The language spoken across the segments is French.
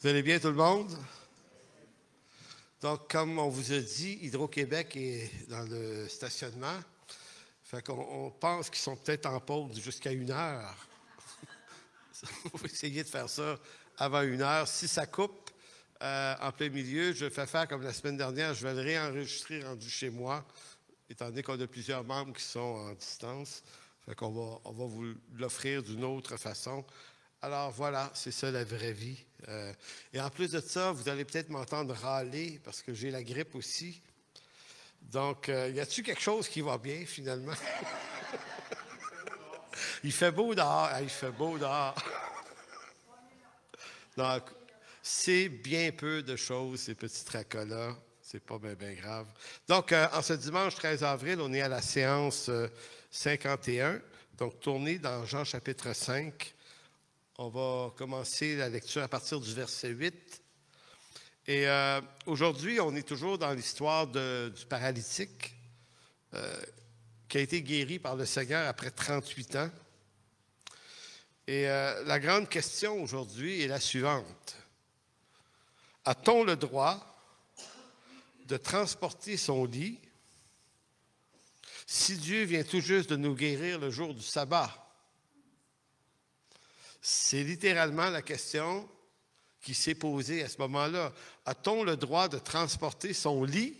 Vous allez bien tout le monde? Donc, comme on vous a dit, Hydro-Québec est dans le stationnement. Fait qu'on pense qu'ils sont peut-être en pause jusqu'à 1 heure. On va essayer de faire ça avant 1 heure. Si ça coupe en plein milieu, je vais faire comme la semaine dernière, je vais le réenregistrer rendu chez moi, étant donné qu'on a plusieurs membres qui sont en distance. Fait qu'on va vous l'offrir d'une autre façon. Alors voilà, c'est ça la vraie vie. Et en plus de ça, vous allez peut-être m'entendre râler parce que j'ai la grippe aussi. Donc, y a-t-il quelque chose qui va bien finalement? Il fait beau dehors. Il fait beau dehors. Donc, c'est bien peu de choses, ces petits tracas-là. C'est pas bien grave. Donc, en ce dimanche 13 avril, on est à la séance 51. Donc, tournez dans Jean chapitre 5. On va commencer la lecture à partir du verset 8. Et aujourd'hui, on est toujours dans l'histoire du paralytique qui a été guéri par le Seigneur après 38 ans. Et la grande question aujourd'hui est la suivante. A-t-on le droit de transporter son lit si Dieu vient tout juste de nous guérir le jour du sabbat? C'est littéralement la question qui s'est posée à ce moment-là. A-t-on le droit de transporter son lit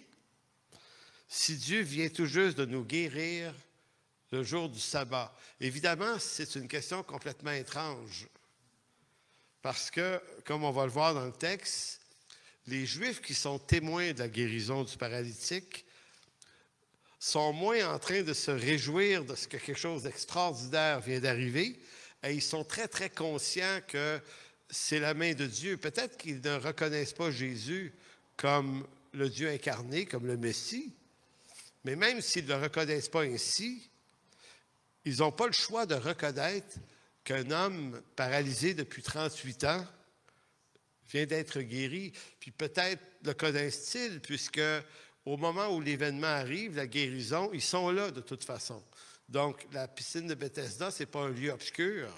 si Dieu vient tout juste de nous guérir le jour du sabbat? Évidemment, c'est une question complètement étrange. Parce que, comme on va le voir dans le texte, les Juifs qui sont témoins de la guérison du paralytique sont moins en train de se réjouir de ce que quelque chose d'extraordinaire vient d'arriver. Et ils sont très, très conscients que c'est la main de Dieu. Peut-être qu'ils ne reconnaissent pas Jésus comme le Dieu incarné, comme le Messie. Mais même s'ils ne le reconnaissent pas ainsi, ils n'ont pas le choix de reconnaître qu'un homme paralysé depuis 38 ans vient d'être guéri. Puis peut-être le connaissent-ils, puisque au moment où l'événement arrive, la guérison, ils sont là de toute façon. Donc, la piscine de Bethesda, ce n'est pas un lieu obscur.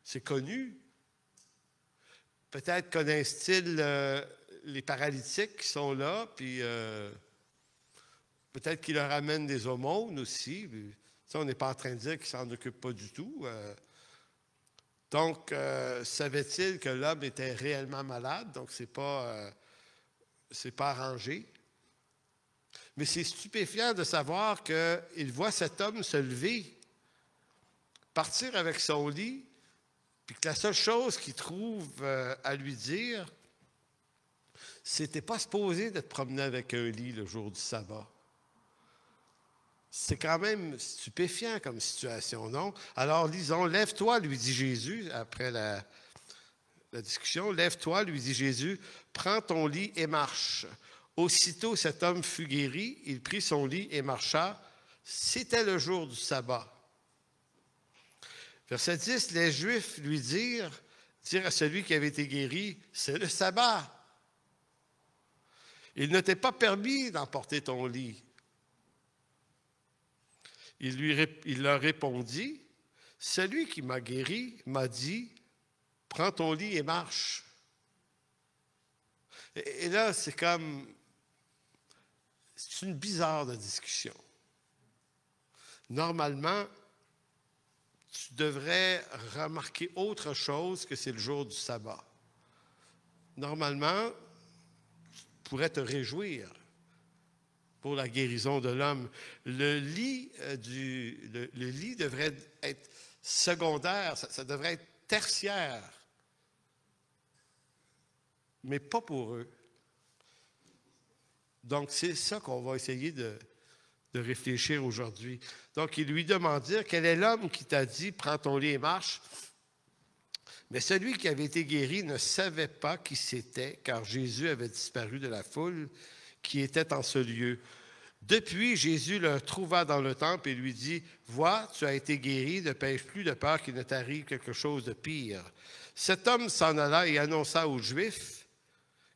C'est connu. Peut-être connaissent-ils les paralytiques qui sont là, puis peut-être qu'ils leur amènent des aumônes aussi. Ça, on n'est pas en train de dire qu'ils ne s'en occupent pas du tout. Donc, savait-il que l'homme était réellement malade? Donc, c'est pas arrangé. Mais c'est stupéfiant de savoir qu'il voit cet homme se lever, partir avec son lit, puis que la seule chose qu'il trouve à lui dire, c'était pas supposé de te promener avec un lit le jour du sabbat. C'est quand même stupéfiant comme situation, non? Alors lisons, « Lève-toi, lui dit Jésus, après la discussion, « Lève-toi, lui dit Jésus, prends ton lit et marche. » Aussitôt cet homme fut guéri, il prit son lit et marcha. C'était le jour du sabbat. Verset 10, les Juifs lui dirent à celui qui avait été guéri, « C'est le sabbat. Il ne t'est pas permis d'emporter ton lit. » Il leur répondit, « Celui qui m'a guéri m'a dit, « Prends ton lit et marche. » Et là, c'est une bizarre de discussion. Normalement, tu devrais remarquer autre chose que c'est le jour du sabbat. Normalement, tu pourrais te réjouir pour la guérison de l'homme. Le lit devrait être secondaire, ça devrait être tertiaire, mais pas pour eux. Donc, c'est ça qu'on va essayer de réfléchir aujourd'hui. Donc, ils lui demandirent, « Quel est l'homme qui t'a dit, prends ton lit et marche? » Mais celui qui avait été guéri ne savait pas qui c'était, car Jésus avait disparu de la foule qui était en ce lieu. Depuis, Jésus le trouva dans le temple et lui dit, « Vois, tu as été guéri, ne pêche plus de peur qu'il ne t'arrive quelque chose de pire. » Cet homme s'en alla et annonça aux Juifs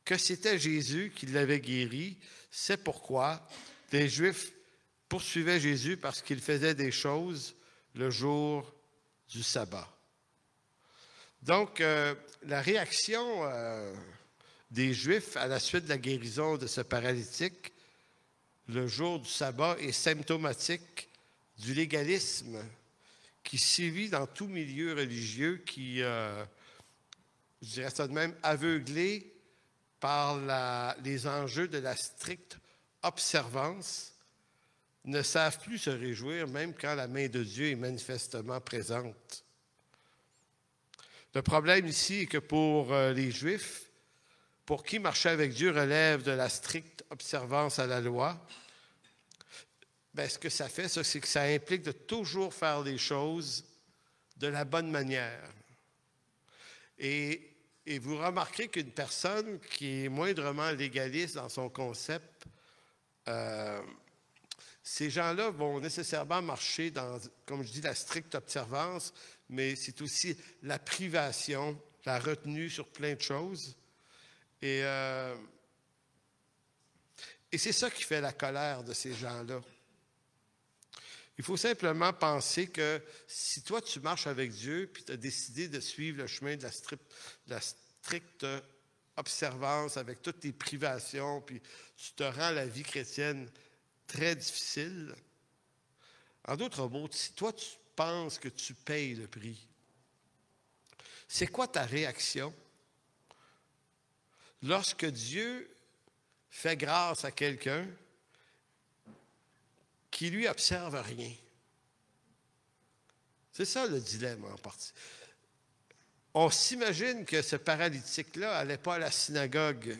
que c'était Jésus qui l'avait guéri. C'est pourquoi les Juifs poursuivaient Jésus parce qu'il faisait des choses le jour du sabbat. Donc, la réaction des Juifs à la suite de la guérison de ce paralytique, le jour du sabbat, est symptomatique du légalisme qui sévit dans tout milieu religieux qui, je dirais ça de même, aveuglé par les enjeux de la stricte observance, ne savent plus se réjouir même quand la main de Dieu est manifestement présente. Le problème ici est que pour les Juifs, pour qui marcher avec Dieu relève de la stricte observance à la loi, bien, ce que ça fait, c'est que ça implique de toujours faire les choses de la bonne manière. Et vous remarquerez qu'une personne qui est moindrement légaliste dans son concept, ces gens-là vont nécessairement marcher dans, comme je dis, la stricte observance, mais c'est aussi la privation, la retenue sur plein de choses. Et c'est ça qui fait la colère de ces gens-là. Il faut simplement penser que si toi, tu marches avec Dieu, puis tu as décidé de suivre le chemin de la stricte observance avec toutes tes privations, puis tu te rends la vie chrétienne très difficile. En d'autres mots, si toi, tu penses que tu payes le prix, c'est quoi ta réaction lorsque Dieu fait grâce à quelqu'un qui lui observe rien? C'est ça le dilemme en partie. On s'imagine que ce paralytique-là n'allait pas à la synagogue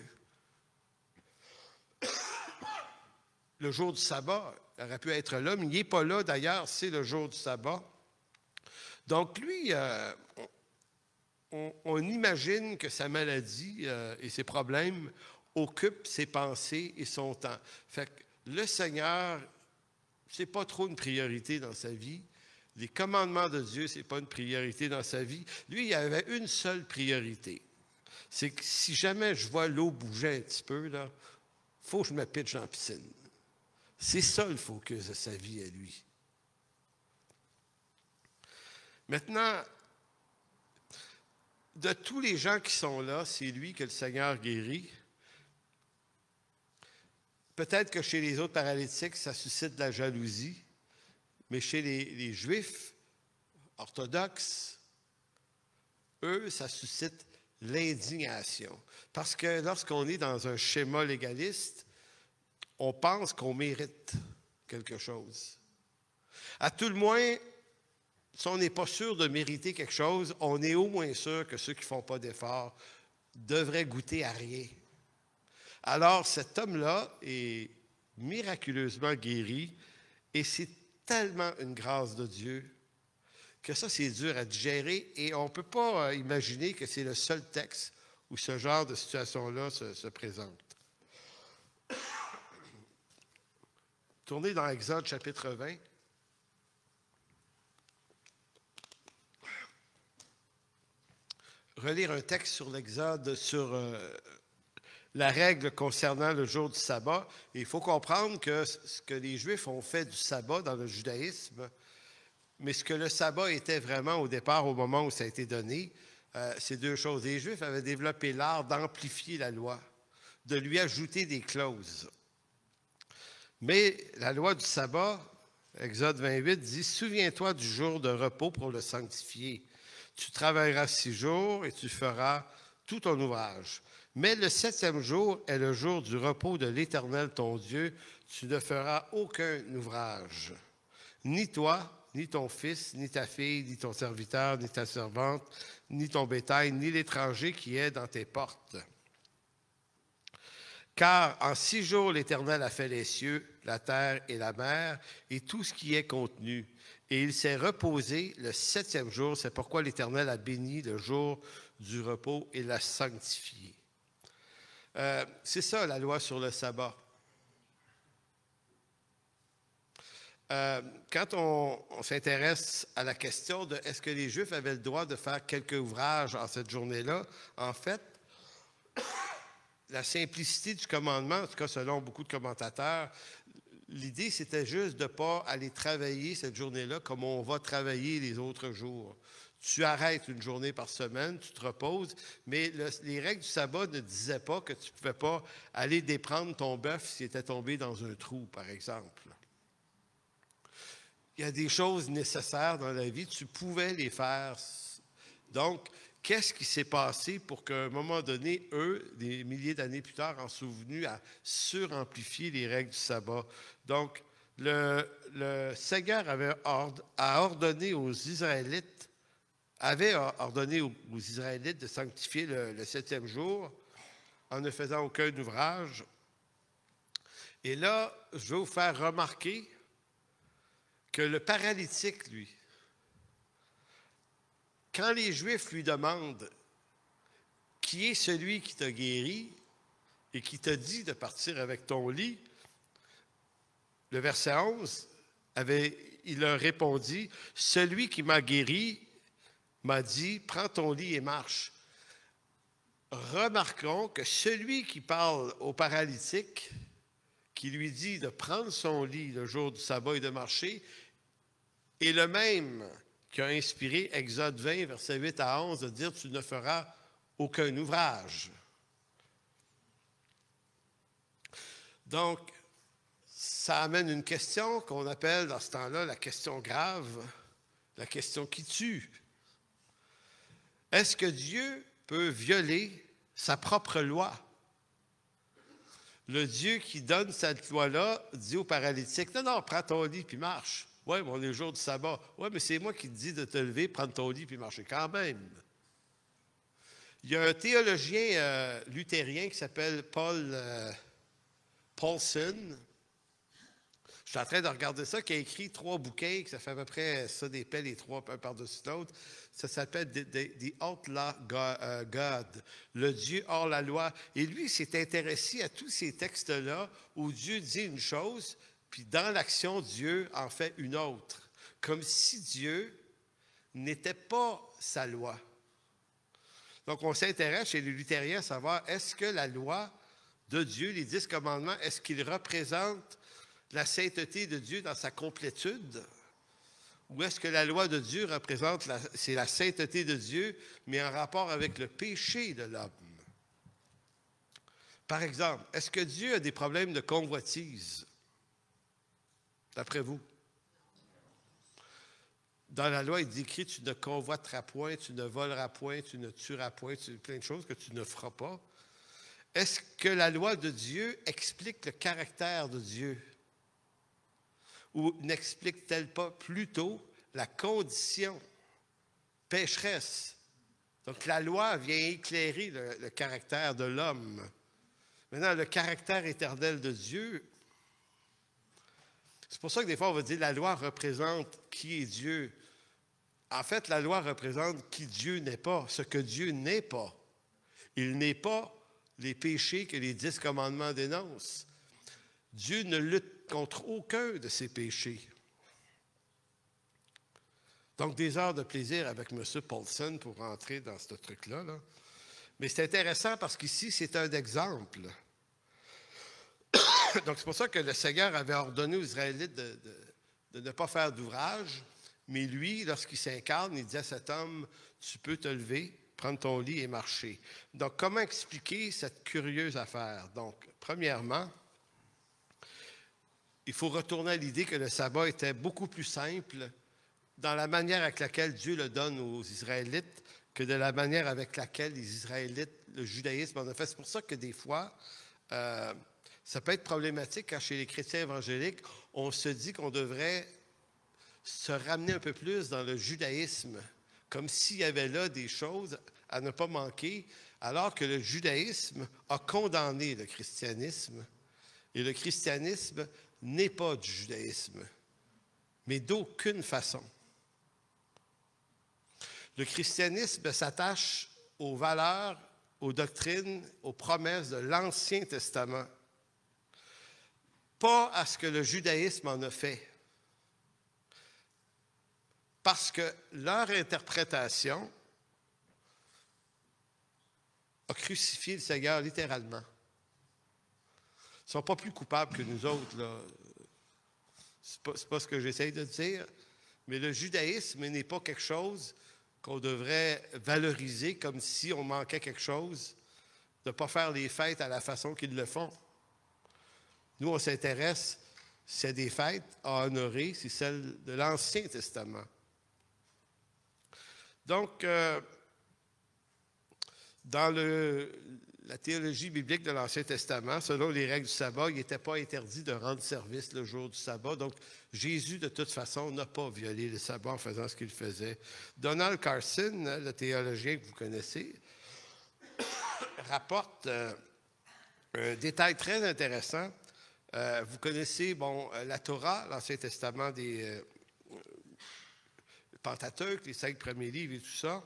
le jour du sabbat. Il aurait pu être là, mais il n'est pas là d'ailleurs, c'est le jour du sabbat. Donc lui, on imagine que sa maladie et ses problèmes occupent ses pensées et son temps. Fait que le Seigneur, ce n'est pas trop une priorité dans sa vie. Les commandements de Dieu, ce n'est pas une priorité dans sa vie. Lui, il avait une seule priorité. C'est que si jamais je vois l'eau bouger un petit peu, il faut que je me pitche dans la piscine. C'est ça le focus de sa vie à lui. Maintenant, de tous les gens qui sont là, c'est lui que le Seigneur guérit. Peut-être que chez les autres paralytiques, ça suscite de la jalousie, mais chez les Juifs orthodoxes, eux, ça suscite l'indignation. Parce que lorsqu'on est dans un schéma légaliste, on pense qu'on mérite quelque chose. À tout le moins, si on n'est pas sûr de mériter quelque chose, on est au moins sûr que ceux qui ne font pas d'efforts devraient goûter à rien. Alors, cet homme-là est miraculeusement guéri et c'est tellement une grâce de Dieu que ça, c'est dur à digérer et on ne peut pas imaginer que c'est le seul texte où ce genre de situation-là se présente. Tournez dans Exode chapitre 20. Relire un texte sur l'Exode, sur la règle concernant le jour du sabbat. Et il faut comprendre que ce que les Juifs ont fait du sabbat dans le judaïsme, mais ce que le sabbat était vraiment au départ, au moment où ça a été donné, c'est deux choses. Les Juifs avaient développé l'art d'amplifier la loi, de lui ajouter des clauses. Mais la loi du sabbat, Exode 28, dit « Souviens-toi du jour de repos pour le sanctifier. Tu travailleras 6 jours et tu feras tout ton ouvrage. Mais le 7e jour est le jour du repos de l'Éternel ton Dieu. Tu ne feras aucun ouvrage. Ni toi, ni ton fils, ni ta fille, ni ton serviteur, ni ta servante, ni ton bétail, ni l'étranger qui est dans tes portes. Car en 6 jours, l'Éternel a fait les cieux, la terre et la mer, et tout ce qui est contenu. Et il s'est reposé le 7e jour. C'est pourquoi l'Éternel a béni le jour du repos et l'a sanctifié. » C'est ça, la loi sur le sabbat. Quand on s'intéresse à la question de est-ce que les Juifs avaient le droit de faire quelques ouvrages en cette journée-là, en fait, la simplicité du commandement, en tout cas selon beaucoup de commentateurs, l'idée c'était juste de ne pas aller travailler cette journée-là comme on va travailler les autres jours. Tu arrêtes une journée par semaine, tu te reposes, mais les règles du sabbat ne disaient pas que tu ne pouvais pas aller déprendre ton bœuf s'il était tombé dans un trou, par exemple. Il y a des choses nécessaires dans la vie, tu pouvais les faire. Donc, qu'est-ce qui s'est passé pour qu'à un moment donné, eux, des milliers d'années plus tard, en sont venus à suramplifier les règles du sabbat? Donc, le Seigneur a ordonné aux Israélites, avait ordonné aux Israélites de sanctifier le septième jour en ne faisant aucun ouvrage. Et là, je vais vous faire remarquer que le paralytique, lui, quand les Juifs lui demandent « Qui est celui qui t'a guéri et qui t'a dit de partir avec ton lit? » Le verset 11, il leur répondit « Celui qui m'a guéri m'a dit, prends ton lit et marche. » Remarquons que celui qui parle au paralytique, qui lui dit de prendre son lit le jour du sabbat et de marcher, est le même qui a inspiré Exode 20, versets 8 à 11, de dire « Tu ne feras aucun ouvrage. » Donc, ça amène une question qu'on appelle dans ce temps-là la question grave, la question qui tue. Est-ce que Dieu peut violer sa propre loi? Le Dieu qui donne cette loi-là dit au paralytique, « Non, non, prends ton lit puis marche. » « Oui, mais on est le jour du sabbat. »« Oui, mais c'est moi qui te dis de te lever, prendre ton lit puis marcher quand même. » Il y a un théologien luthérien qui s'appelle Paulson. Je suis en train de regarder ça, qui a écrit 3 bouquins, que ça fait à peu près ça des pelles, les 3, un par-dessus l'autre. Ça s'appelle The Outlaw God, le Dieu hors la loi. Et lui, s'est intéressé à tous ces textes-là où Dieu dit une chose, puis dans l'action, Dieu en fait une autre. Comme si Dieu n'était pas sa loi. Donc, on s'intéresse chez les luthériens à savoir, est-ce que la loi de Dieu, les 10 commandements, est-ce qu'ils représentent la sainteté de Dieu dans sa complétude? Ou est-ce que la loi de Dieu représente, c'est la sainteté de Dieu, mais en rapport avec le péché de l'homme? Par exemple, est-ce que Dieu a des problèmes de convoitise? D'après vous? Dans la loi, il dit écrit, tu ne convoiteras point, tu ne voleras point, tu ne tueras point, plein de choses que tu ne feras pas. Est-ce que la loi de Dieu explique le caractère de Dieu? Ou n'explique-t-elle pas plutôt la condition pécheresse? Donc la loi vient éclairer le caractère de l'homme. Maintenant, le caractère éternel de Dieu, c'est pour ça que des fois on va dire la loi représente qui est Dieu. En fait, la loi représente qui Dieu n'est pas, ce que Dieu n'est pas. Il n'est pas les péchés que les 10 commandements dénoncent. Dieu ne lutte contre aucun de ses péchés. Donc, des heures de plaisir avec M. Paulson pour rentrer dans ce truc-là. Là. Mais c'est intéressant parce qu'ici, c'est un exemple. Donc, c'est pour ça que le Seigneur avait ordonné aux Israélites de ne pas faire d'ouvrage. Mais lui, lorsqu'il s'incarne, il dit à cet homme, tu peux te lever, prendre ton lit et marcher. Donc, comment expliquer cette curieuse affaire? Donc, premièrement, il faut retourner à l'idée que le sabbat était beaucoup plus simple dans la manière avec laquelle Dieu le donne aux Israélites que de la manière avec laquelle les Israélites, le judaïsme en a fait. C'est pour ça que des fois, ça peut être problématique quand chez les chrétiens évangéliques, on se dit qu'on devrait se ramener un peu plus dans le judaïsme, comme s'il y avait là des choses à ne pas manquer, alors que le judaïsme a condamné le christianisme. Et le christianisme n'est pas du judaïsme, mais d'aucune façon. Le christianisme s'attache aux valeurs, aux doctrines, aux promesses de l'Ancien Testament, pas à ce que le judaïsme en a fait. Parce que leur interprétation a crucifié le Seigneur littéralement. Ils ne sont pas plus coupables que nous autres. Ce n'est pas ce que j'essaie de dire, mais le judaïsme n'est pas quelque chose qu'on devrait valoriser comme si on manquait quelque chose, de ne pas faire les fêtes à la façon qu'ils le font. Nous, on s'intéresse, c'est des fêtes à honorer, c'est celle de l'Ancien Testament. Donc, dans la théologie biblique de l'Ancien Testament, selon les règles du sabbat, il n'était pas interdit de rendre service le jour du sabbat. Donc, Jésus, de toute façon, n'a pas violé le sabbat en faisant ce qu'il faisait. Donald Carson, le théologien que vous connaissez, rapporte un détail très intéressant. Vous connaissez, la Torah, l'Ancien Testament des Pentateuque, les 5 premiers livres et tout ça.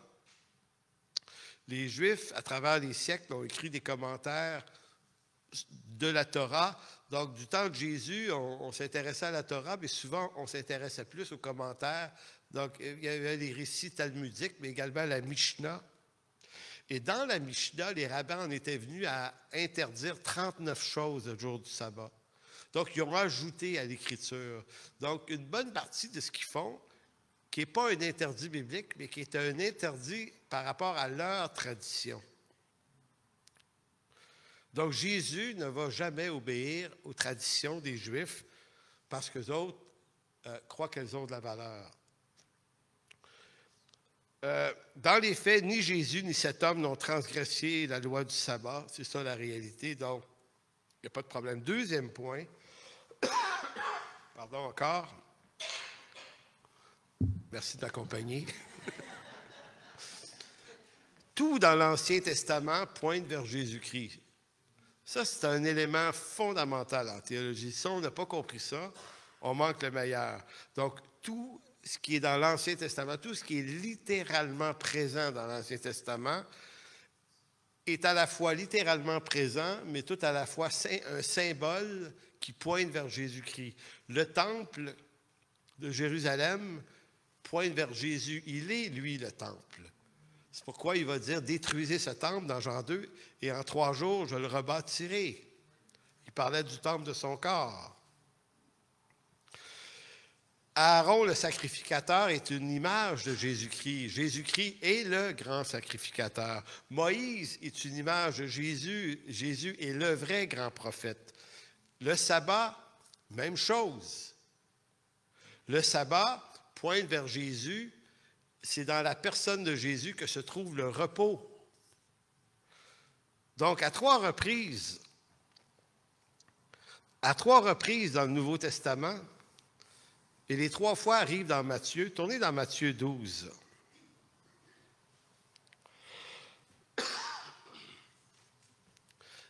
Les Juifs, à travers les siècles, ont écrit des commentaires de la Torah. Donc, du temps de Jésus, on s'intéressait à la Torah, mais souvent, on s'intéressait plus aux commentaires. Donc, il y avait les récits talmudiques, mais également la Mishnah. Et dans la Mishnah, les rabbins en étaient venus à interdire 39 choses le jour du sabbat. Donc, ils ont ajouté à l'Écriture. Donc, une bonne partie de ce qu'ils font, qui n'est pas un interdit biblique, mais qui est un interdit par rapport à leur tradition. Donc, Jésus ne va jamais obéir aux traditions des Juifs parce qu'eux autres croient qu'elles ont de la valeur. Dans les faits, ni Jésus ni cet homme n'ont transgressé la loi du sabbat. C'est ça la réalité. Donc, il n'y a pas de problème. Deuxième point. Pardon encore. Merci de m'accompagner. Tout dans l'Ancien Testament pointe vers Jésus-Christ. Ça, c'est un élément fondamental en théologie. Si on n'a pas compris ça, on manque le meilleur. Donc, tout ce qui est dans l'Ancien Testament, tout ce qui est littéralement présent dans l'Ancien Testament, est à la fois littéralement présent, mais tout à la fois un symbole qui pointe vers Jésus-Christ. Le temple de Jérusalem pointe vers Jésus. Il est, lui, le temple. C'est pourquoi il va dire « Détruisez ce temple » dans Jean 2, « et en 3 jours, je le rebâtirai ». Il parlait du temple de son corps. Aaron, le sacrificateur, est une image de Jésus-Christ. Jésus-Christ est le grand sacrificateur. Moïse est une image de Jésus. Jésus est le vrai grand prophète. Le sabbat, même chose. Le sabbat pointe vers Jésus. C'est dans la personne de Jésus que se trouve le repos. Donc, à trois reprises dans le Nouveau Testament, et les 3 fois arrivent dans Matthieu. Tournez dans Matthieu 12.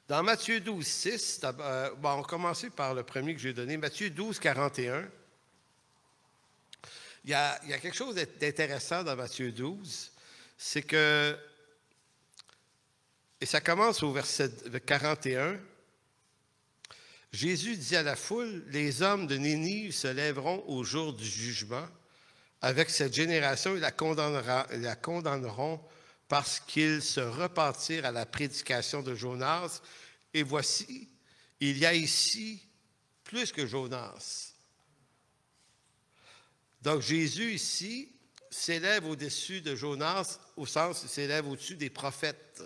Dans Matthieu 12, 6, on va commencer par le premier que j'ai donné, Matthieu 12, 41. Il y a quelque chose d'intéressant dans Matthieu 12, c'est que, et ça commence au verset 41, Jésus dit à la foule, « Les hommes de Nénive se lèveront au jour du jugement. Avec cette génération, ils la condamneront parce qu'ils se repentirent à la prédication de Jonas. Et voici, il y a ici plus que Jonas. » Donc Jésus ici s'élève au-dessus de Jonas, au sens où il s'élève au-dessus des prophètes.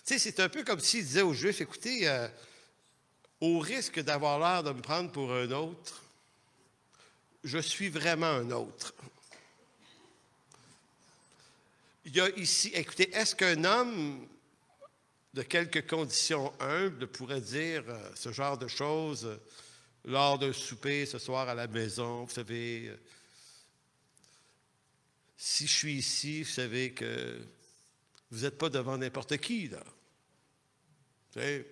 Tu sais, c'est un peu comme s'il disait aux Juifs, « Écoutez, au risque d'avoir l'air de me prendre pour un autre, je suis vraiment un autre. » Il y a ici, écoutez, est-ce qu'un homme de quelques conditions humbles pourrait dire ce genre de choses lors d'un souper ce soir à la maison? Vous savez, si je suis ici, vous savez que vous n'êtes pas devant n'importe qui, là. Vous savez,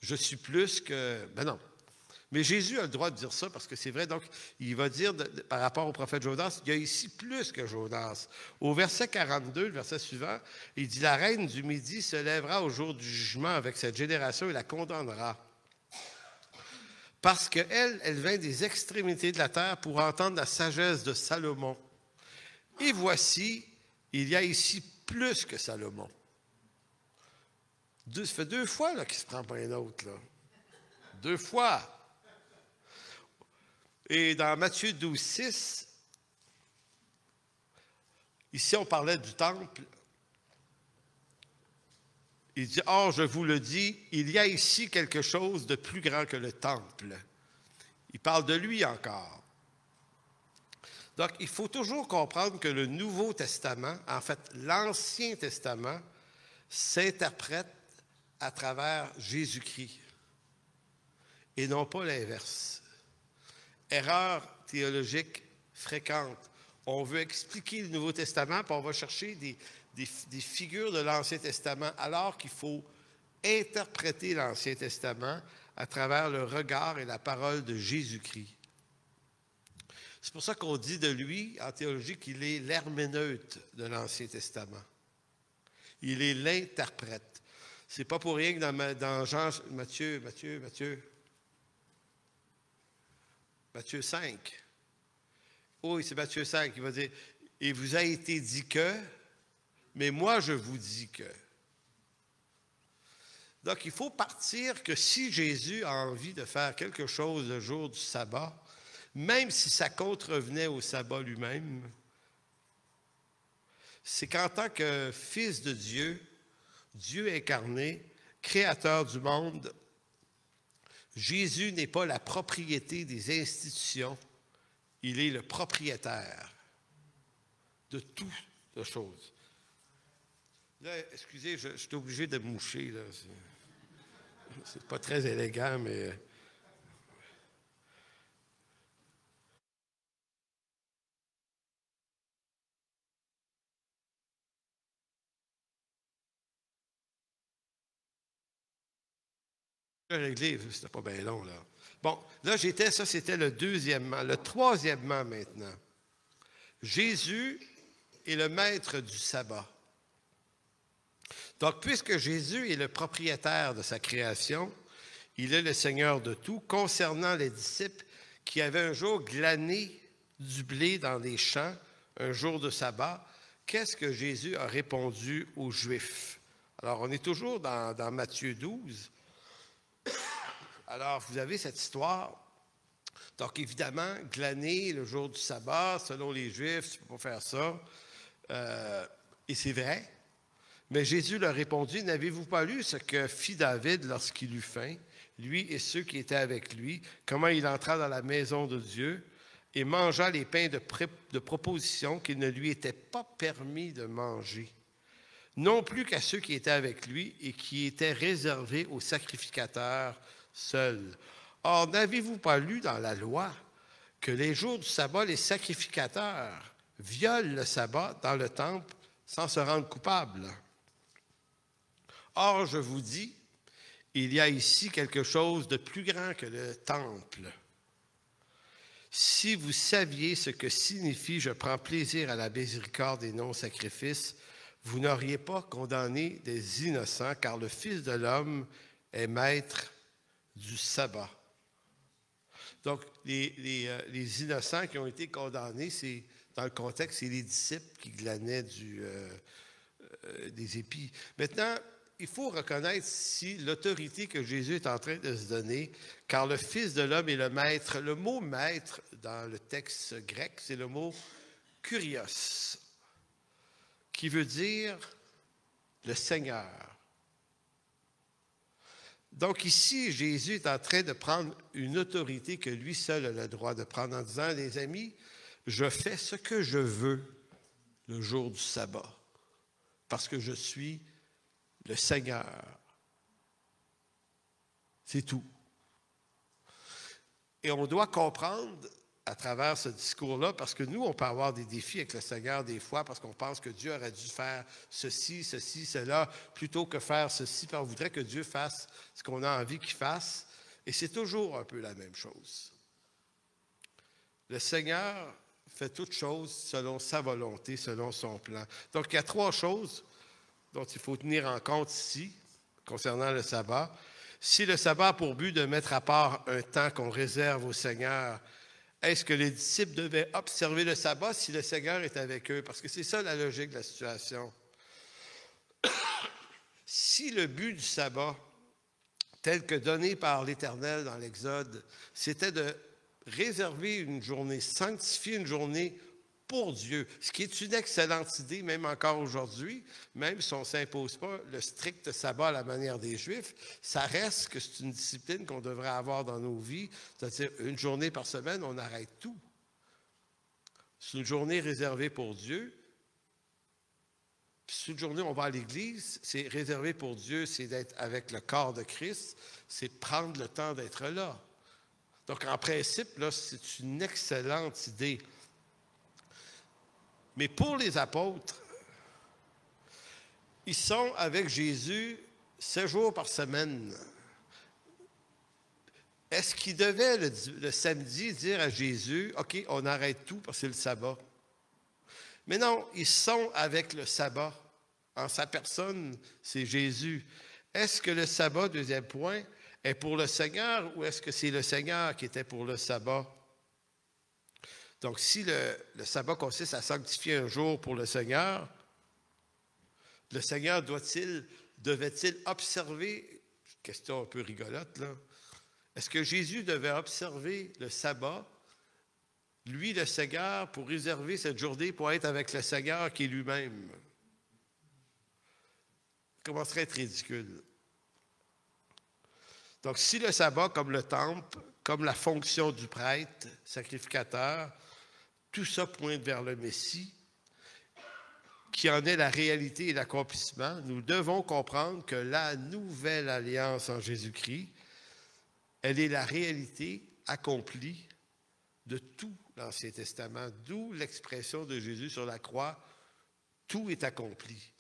je suis plus que... Ben non. Mais Jésus a le droit de dire ça parce que c'est vrai. Donc, il va dire, par rapport au prophète Jonas, il y a ici plus que Jonas. Au verset 42, le verset suivant, il dit « La reine du Midi se lèvera au jour du jugement avec cette génération et la condamnera. Parce qu'elle, elle vint des extrémités de la terre pour entendre la sagesse de Salomon. Et voici, il y a ici plus que Salomon. » Ça fait 2 fois là, qu'il ne se prend pas un autre. Là. 2 fois. Et dans Matthieu 12, 6, Ici, on parlait du temple. Il dit, « Or, je vous le dis, il y a ici quelque chose de plus grand que le temple. » Il parle de lui encore. Donc, il faut toujours comprendre que le Nouveau Testament, en fait, l'Ancien Testament, s'interprète à travers Jésus-Christ et non pas l'inverse. Erreur théologique fréquente. On veut expliquer le Nouveau Testament, puis on va chercher des figures de l'Ancien Testament, alors qu'il faut interpréter l'Ancien Testament à travers le regard et la parole de Jésus-Christ. C'est pour ça qu'on dit de lui, en théologie, qu'il est l'herméneute de l'Ancien Testament. Il est l'interprète. C'est pas pour rien que dans Jean, Matthieu 5. Oui, c'est Matthieu 5 qui va dire, « Il vous a été dit que, mais moi je vous dis que. » Donc, il faut partir que si Jésus a envie de faire quelque chose le jour du sabbat, même si ça contrevenait au sabbat lui-même, c'est qu'en tant que Fils de Dieu, Dieu incarné, créateur du monde, Jésus n'est pas la propriété des institutions, il est le propriétaire de toutes les choses. Là, excusez, je suis obligé de me moucher, là. C'est pas très élégant, mais... réglé, c'était pas bien long, là. Bon, là, ça, c'était le deuxièmement. Le troisièmement, maintenant. Jésus est le maître du sabbat. Donc, puisque Jésus est le propriétaire de sa création, il est le Seigneur de tout. Concernant les disciples qui avaient un jour glané du blé dans les champs, un jour de sabbat, qu'est-ce que Jésus a répondu aux Juifs? Alors, on est toujours dans Matthieu 12. Alors, vous avez cette histoire. Donc, évidemment, glaner le jour du sabbat, selon les Juifs, tu ne peux pas faire ça. Et c'est vrai. Mais Jésus leur répondit, « N'avez-vous pas lu ce que fit David lorsqu'il eut faim, lui et ceux qui étaient avec lui, comment il entra dans la maison de Dieu et mangea les pains de proposition qu'il ne lui était pas permis de manger, non plus qu'à ceux qui étaient avec lui et qui étaient réservés aux sacrificateurs seuls. Or, n'avez-vous pas lu dans la loi que les jours du sabbat, les sacrificateurs violent le sabbat dans le temple sans se rendre coupables? Or, je vous dis, il y a ici quelque chose de plus grand que le temple. Si vous saviez ce que signifie « je prends plaisir à la miséricorde et non-sacrifice », vous n'auriez pas condamné des innocents, car le Fils de l'homme est maître du sabbat. Donc, les innocents qui ont été condamnés, c'est dans le contexte, c'est les disciples qui glanaient des épis. Maintenant, il faut reconnaître ici l'autorité que Jésus est en train de se donner, car le Fils de l'homme est le maître. Le mot « maître » dans le texte grec, c'est le mot « kurios », qui veut dire le Seigneur. Donc ici, Jésus est en train de prendre une autorité que lui seul a le droit de prendre en disant, « Les amis, je fais ce que je veux le jour du sabbat, parce que je suis le Seigneur. » C'est tout. Et on doit comprendre à travers ce discours-là, parce que nous, on peut avoir des défis avec le Seigneur des fois, parce qu'on pense que Dieu aurait dû faire ceci, cela, plutôt que faire ceci, puis on voudrait que Dieu fasse ce qu'on a envie qu'il fasse. Et c'est toujours un peu la même chose. Le Seigneur fait toutes choses selon sa volonté, selon son plan. Donc, il y a trois choses dont il faut tenir en compte ici, concernant le sabbat. Si le sabbat a pour but de mettre à part un temps qu'on réserve au Seigneur, est-ce que les disciples devaient observer le sabbat si le Seigneur est avec eux? Parce que c'est ça la logique de la situation. Si le but du sabbat, tel que donné par l'Éternel dans l'Exode, c'était de réserver une journée, sanctifier une journée pour Dieu, ce qui est une excellente idée, même encore aujourd'hui, même si on ne s'impose pas le strict sabbat à la manière des Juifs, ça reste que c'est une discipline qu'on devrait avoir dans nos vies, c'est-à-dire une journée par semaine, on arrête tout. C'est une journée réservée pour Dieu. Puis c'est une journée où on va à l'église, c'est réservé pour Dieu, c'est d'être avec le corps de Christ, c'est prendre le temps d'être là. Donc, en principe, là, c'est une excellente idée. Mais pour les apôtres, ils sont avec Jésus 7 jours par semaine. Est-ce qu'ils devaient le samedi dire à Jésus, « OK, on arrête tout parce que c'est le sabbat ». Mais non, ils sont avec le sabbat. En sa personne, c'est Jésus. Est-ce que le sabbat, deuxième point, est pour le Seigneur ou est-ce que c'est le Seigneur qui était pour le sabbat? Donc, si le sabbat consiste à sanctifier un jour pour le Seigneur devait-il observer, question un peu rigolote, là, est-ce que Jésus devait observer le sabbat, lui, le Seigneur, pour réserver cette journée pour être avec le Seigneur qui est lui-même? Ça commencerait à être ridicule. Donc, si le sabbat, comme le temple, comme la fonction du prêtre, sacrificateur, tout ça pointe vers le Messie, qui en est la réalité et l'accomplissement, nous devons comprendre que la nouvelle alliance en Jésus-Christ, elle est la réalité accomplie de tout l'Ancien Testament, d'où l'expression de Jésus sur la croix, tout est accompli.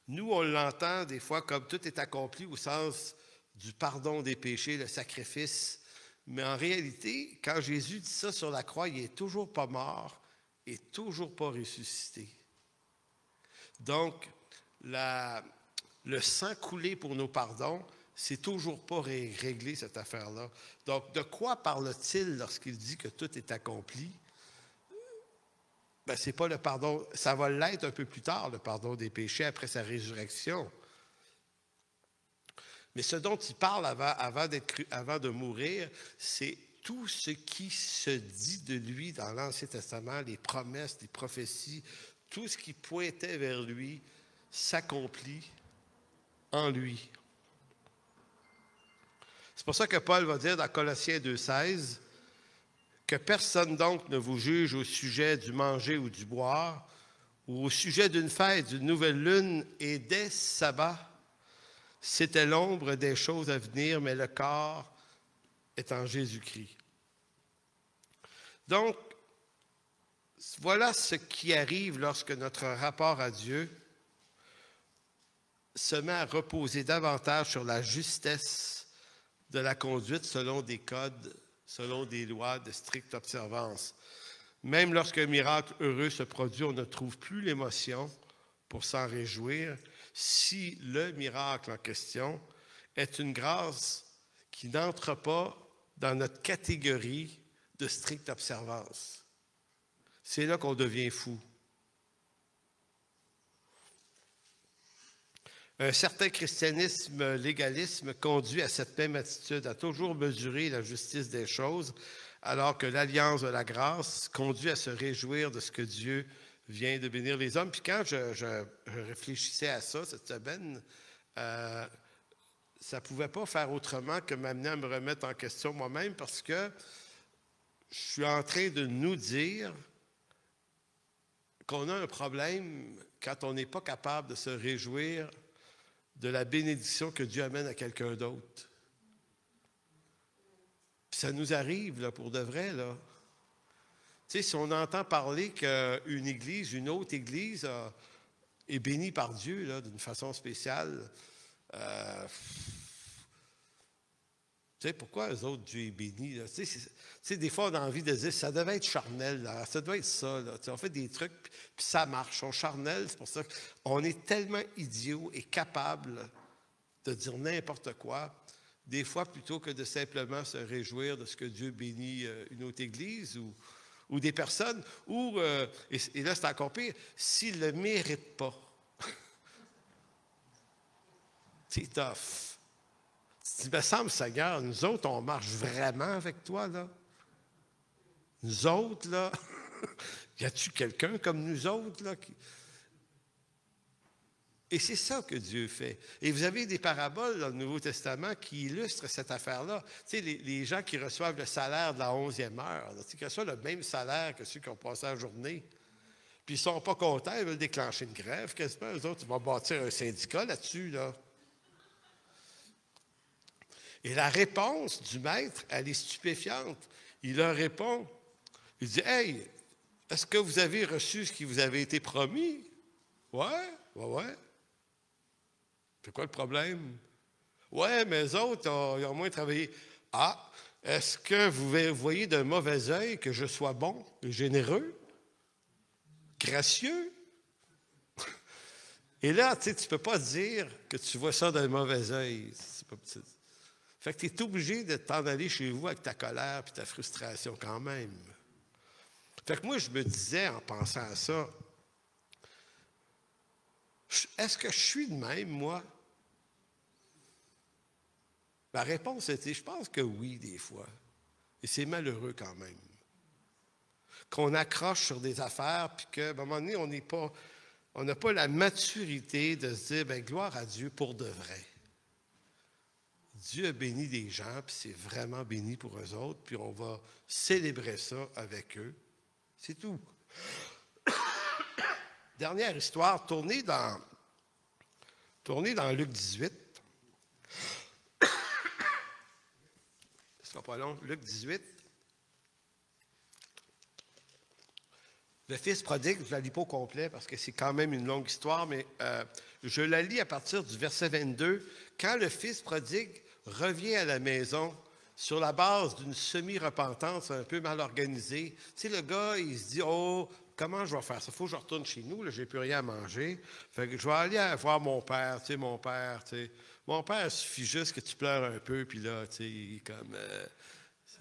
Nous, on l'entend des fois comme tout est accompli au sens du pardon des péchés, le sacrifice. Mais en réalité, quand Jésus dit ça sur la croix, il n'est toujours pas mort et toujours pas ressuscité. Donc, le sang coulé pour nos pardons, c'est toujours pas réglé cette affaire-là. Donc, de quoi parle-t-il lorsqu'il dit que tout est accompli? Ben, c'est pas le pardon, ça va l'être un peu plus tard, le pardon des péchés après sa résurrection. Mais ce dont il parle avant de mourir, c'est tout ce qui se dit de lui dans l'Ancien Testament, les promesses, les prophéties, tout ce qui pointait vers lui s'accomplit en lui. C'est pour ça que Paul va dire dans Colossiens 2,16 que personne donc ne vous juge au sujet du manger ou du boire, ou au sujet d'une fête, d'une nouvelle lune et des sabbats. C'était l'ombre des choses à venir, mais le corps est en Jésus-Christ. Donc, voilà ce qui arrive lorsque notre rapport à Dieu se met à reposer davantage sur la justesse de la conduite selon des codes, selon des lois de stricte observance. Même lorsqu'un miracle heureux se produit, on ne trouve plus l'émotion pour s'en réjouir si le miracle en question est une grâce qui n'entre pas dans notre catégorie de stricte observance. C'est là qu'on devient fou. Un certain christianisme, légalisme conduit à cette même attitude, à toujours mesurer la justice des choses, alors que l'alliance de la grâce conduit à se réjouir de ce que Dieu vient de bénir les hommes. Puis quand je réfléchissais à ça cette semaine, ça ne pouvait pas faire autrement que m'amener à me remettre en question moi-même parce que je suis en train de nous dire qu'on a un problème quand on n'est pas capable de se réjouir de la bénédiction que Dieu amène à quelqu'un d'autre. Puis ça nous arrive, là, pour de vrai, là. Tu sais, si on entend parler qu'une église, une autre église est bénie par Dieu, là, d'une façon spéciale, tu sais, pourquoi eux autres, Dieu est béni, là? Tu sais, des fois, on a envie de dire, ça devait être charnel, là, ça doit être ça, là. Tu sais, on fait des trucs, puis ça marche, on charnel, c'est pour ça qu'on est tellement idiots et capables de dire n'importe quoi, des fois, plutôt que de simplement se réjouir de ce que Dieu bénit une autre église ou des personnes, et là, c'est encore pire, s'ils ne le méritent pas. C'est tough. Il me semble, Seigneur, nous autres, on marche vraiment avec toi, là. Nous autres, là, y a-tu quelqu'un comme nous autres, là? Et c'est ça que Dieu fait. Et vous avez des paraboles dans le Nouveau Testament qui illustrent cette affaire-là. Tu sais, les gens qui reçoivent le salaire de la 11e heure, là, tu sais, qui reçoivent le même salaire que ceux qui ont passé la journée. Puis ils ne sont pas contents, ils veulent déclencher une grève, quasiment. Eux autres, ils vont bâtir un syndicat là-dessus, là. Et la réponse du maître, elle est stupéfiante. Il leur répond, il dit, « Hey, est-ce que vous avez reçu ce qui vous avait été promis? » « Ouais, ouais. » C'est quoi le problème? Ouais, mais eux autres, ils ont moins travaillé. Ah, est-ce que vous voyez d'un mauvais œil que je sois bon, généreux, gracieux? Et là, tu ne peux pas dire que tu vois ça d'un mauvais œil. Fait que tu es obligé de t'en aller chez vous avec ta colère et ta frustration quand même. Fait que moi, je me disais en pensant à ça, est-ce que je suis de même, moi? La réponse était, je pense que oui, des fois. Et c'est malheureux quand même. Qu'on accroche sur des affaires, puis qu'à un moment donné, on n'a pas la maturité de se dire, bien, gloire à Dieu pour de vrai. Dieu a béni des gens, puis c'est vraiment béni pour eux autres, puis on va célébrer ça avec eux. C'est tout. Dernière histoire, tournez dans Luc 18. Ce sera pas long. Luc 18. Le fils prodigue, je ne la lis pas au complet parce que c'est quand même une longue histoire, mais je la lis à partir du verset 22. Quand le fils prodigue revient à la maison sur la base d'une semi-repentance un peu mal organisée, tu sais, le gars, il se dit, « Oh, comment je vais faire ça? Il faut que je retourne chez nous, je n'ai plus rien à manger. Fait que je vais aller voir mon père, tu sais, mon père, tu sais. Mon père, il suffit juste que tu pleures un peu, puis là, tu sais, il est comme...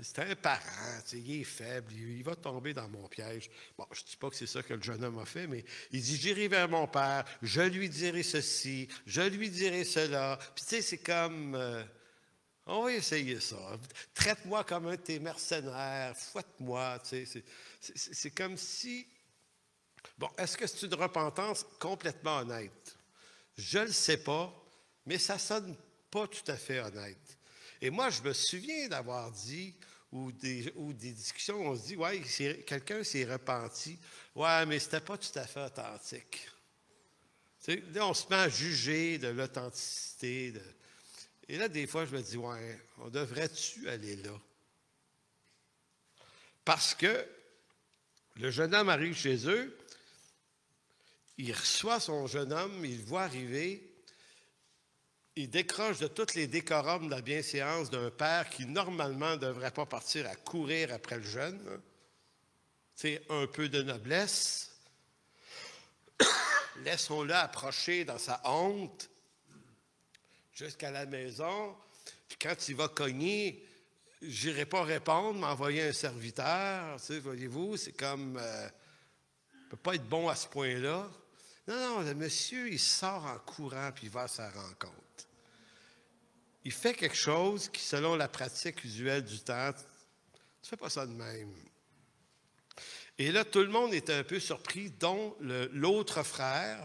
c'est un parent, tu sais, il est faible, il va tomber dans mon piège. » Bon, je ne dis pas que c'est ça que le jeune homme a fait, mais il dit, « J'irai vers mon père, je lui dirai ceci, je lui dirai cela. » Puis tu sais, c'est comme... on va essayer ça. Traite-moi comme un de tes mercenaires, fouette-moi, tu sais. C'est comme si... Bon, est-ce que c'est une repentance complètement honnête? Je ne le sais pas, mais ça ne sonne pas tout à fait honnête. Et moi, je me souviens d'avoir dit, ou des discussions, on se dit, ouais, quelqu'un s'est repenti. Ouais, mais c'était pas tout à fait authentique. Tu sais, là, on se met à juger de l'authenticité. Et là, des fois, je me dis, ouais, on devrait-tu aller là? Parce que le jeune homme arrive chez eux, il reçoit son jeune homme, il le voit arriver, il décroche de tous les décorums de la bienséance d'un père qui, normalement, ne devrait pas partir à courir après le jeune. C'est un peu de noblesse. Laissons-le approcher dans sa honte jusqu'à la maison. Puis quand il va cogner, je n'irai pas répondre, m'envoyer un serviteur. Tu sais, voyez-vous, c'est comme... ne peut pas être bon à ce point-là. Non, le monsieur, il sort en courant puis il va à sa rencontre. Il fait quelque chose qui, selon la pratique usuelle du temps, tu ne fais pas ça de même. Et là, tout le monde est un peu surpris, dont l'autre frère.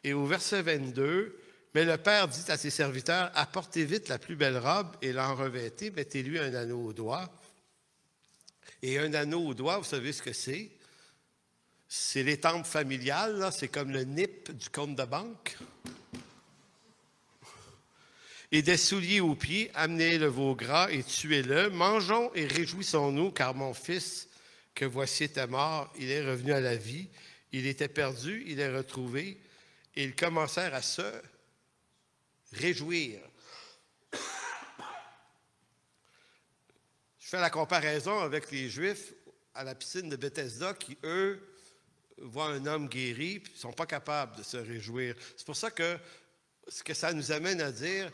Et au verset 22, « Mais le père dit à ses serviteurs, « Apportez vite la plus belle robe et l'en revêtez, mettez-lui un anneau au doigt. » Et un anneau au doigt, vous savez ce que c'est? C'est l'étampe familiale, là, c'est comme le NIP du compte de banque. Et des souliers aux pieds, amenez le veau gras et tuez-le. Mangeons et réjouissons-nous, car mon fils, que voici était mort, il est revenu à la vie. Il était perdu, il est retrouvé. Et ils commencèrent à se réjouir. Je fais la comparaison avec les Juifs à la piscine de Bethesda qui, eux, voient un homme guéri et ne sont pas capables de se réjouir. C'est pour ça que ce que ça nous amène à dire,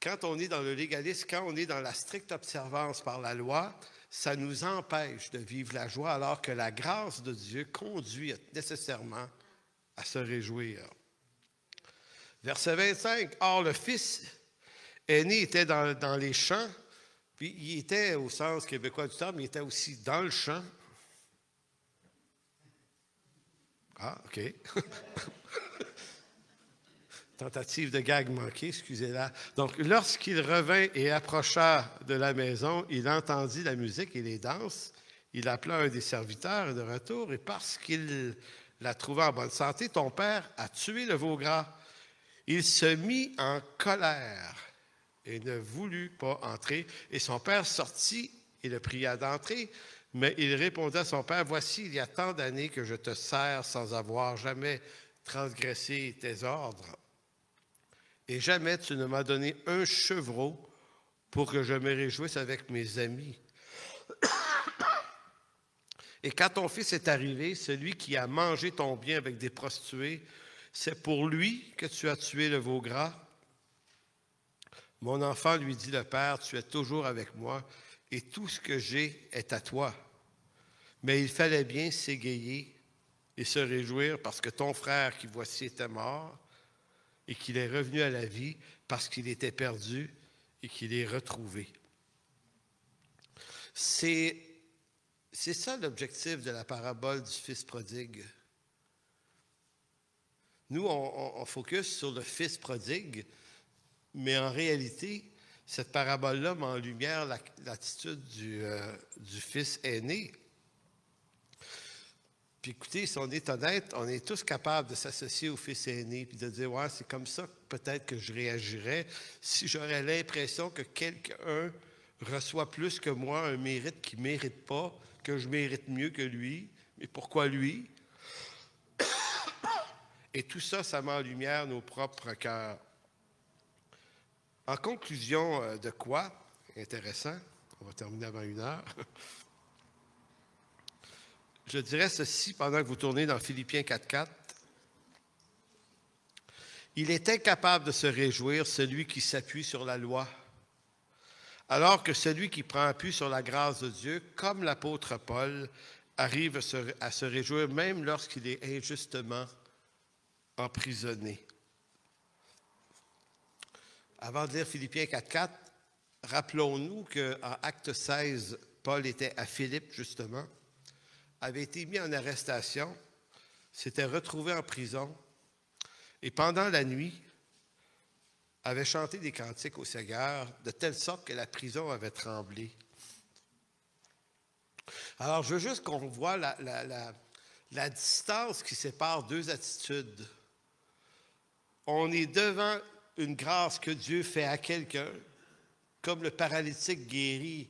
quand on est dans le légalisme, quand on est dans la stricte observance par la loi, ça nous empêche de vivre la joie alors que la grâce de Dieu conduit nécessairement à se réjouir. Verset 25, « Or le fils aîné était dans les champs, Puis il était, au sens québécois du terme, il était aussi dans le champ. Ah, OK. Tentative de gag manquée, excusez-la. Donc, lorsqu'il revint et approcha de la maison, il entendit la musique et les danses. Il appela un des serviteurs de retour, et parce qu'il la trouva en bonne santé, ton père a tué le veau gras. Il se mit en colère et ne voulut pas entrer. Et son père sortit et le pria d'entrer. Mais il répondit à son père, « Voici, il y a tant d'années que je te sers sans avoir jamais transgressé tes ordres. Et jamais tu ne m'as donné un chevreau pour que je me réjouisse avec mes amis. Et quand ton fils est arrivé, celui qui a mangé ton bien avec des prostituées, c'est pour lui que tu as tué le veau gras. Mon enfant, lui dit le père, tu es toujours avec moi et tout ce que j'ai est à toi. Mais il fallait bien s'égayer et se réjouir parce que ton frère qui voici était mort et qu'il est revenu à la vie parce qu'il était perdu et qu'il est retrouvé. » C'est ça l'objectif de la parabole du fils prodigue. Nous, on focus sur le fils prodigue, mais en réalité, cette parabole-là met en lumière l'attitude du fils aîné. Puis écoutez, si on est honnête, on est tous capables de s'associer au fils aîné puis de dire « Ouais, c'est comme ça peut-être que je réagirais si j'aurais l'impression que quelqu'un reçoit plus que moi un mérite qu'il ne mérite pas, que je mérite mieux que lui. Mais pourquoi lui? » Et tout ça, ça met en lumière nos propres cœurs. En conclusion de quoi? Intéressant. On va terminer avant 1 heure. Je dirais ceci pendant que vous tournez dans Philippiens 4.4. Il est incapable de se réjouir, celui qui s'appuie sur la loi, alors que celui qui prend appui sur la grâce de Dieu, comme l'apôtre Paul, arrive à se réjouir même lorsqu'il est injustement emprisonné. Avant de lire Philippiens 4.4, rappelons-nous qu'en Acte 16, Paul était à Philippe, justement, avait été mis en arrestation, s'était retrouvé en prison, et pendant la nuit, avait chanté des cantiques au Seigneur, de telle sorte que la prison avait tremblé. Alors, je veux juste qu'on voit la distance qui sépare deux attitudes. On est devant une grâce que Dieu fait à quelqu'un, comme le paralytique guéri.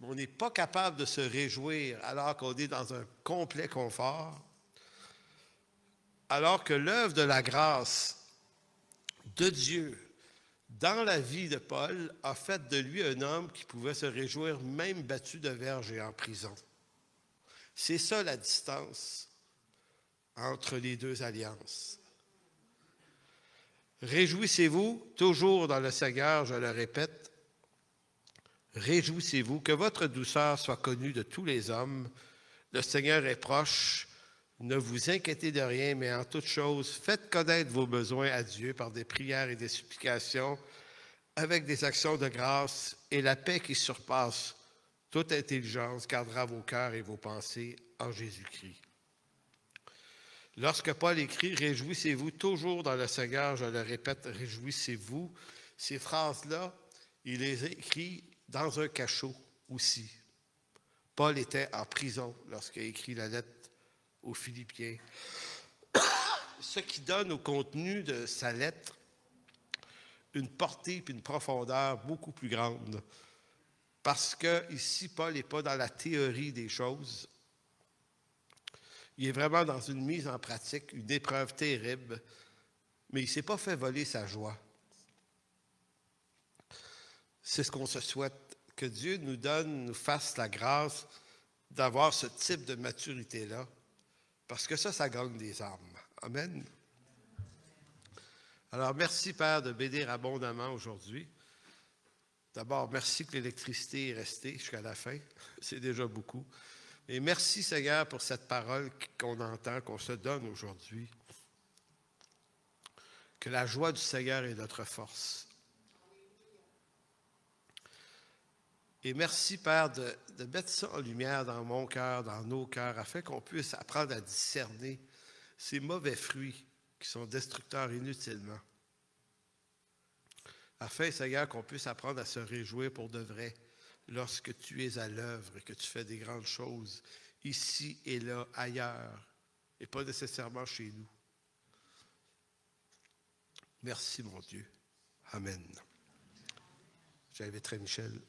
On n'est pas capable de se réjouir alors qu'on est dans un complet confort, alors que l'œuvre de la grâce de Dieu dans la vie de Paul a fait de lui un homme qui pouvait se réjouir même battu de verge et en prison. C'est ça la distance entre les deux alliances. Réjouissez-vous toujours dans le Seigneur, je le répète. Réjouissez-vous, que votre douceur soit connue de tous les hommes. Le Seigneur est proche. Ne vous inquiétez de rien, mais en toute chose, faites connaître vos besoins à Dieu par des prières et des supplications, avec des actions de grâce, et la paix qui surpasse toute intelligence gardera vos cœurs et vos pensées en Jésus-Christ. Lorsque Paul écrit « Réjouissez-vous toujours dans le Seigneur », je le répète, « Réjouissez-vous », ces phrases-là, il les écrit dans un cachot aussi. Paul était en prison lorsqu'il a écrit la lettre aux Philippiens. Ce qui donne au contenu de sa lettre une portée et une profondeur beaucoup plus grande. Parce que ici, Paul n'est pas dans la théorie des choses. Il est vraiment dans une mise en pratique, une épreuve terrible, mais il ne s'est pas fait voler sa joie. C'est ce qu'on se souhaite, que Dieu nous fasse la grâce d'avoir ce type de maturité-là, parce que ça gagne des âmes. Amen. Alors, merci, Père, de bénir abondamment aujourd'hui. D'abord, merci que l'électricité est restée jusqu'à la fin. C'est déjà beaucoup. Et merci, Seigneur, pour cette parole qu'on entend, qu'on se donne aujourd'hui. Que la joie du Seigneur est notre force. Et merci, Père, de mettre ça en lumière dans mon cœur, dans nos cœurs, afin qu'on puisse apprendre à discerner ces mauvais fruits qui sont destructeurs inutilement. Afin, Seigneur, qu'on puisse apprendre à se réjouir pour de vrai lorsque tu es à l'œuvre et que tu fais des grandes choses ici et là, ailleurs, et pas nécessairement chez nous. Merci, mon Dieu. Amen. J'inviterai Michel.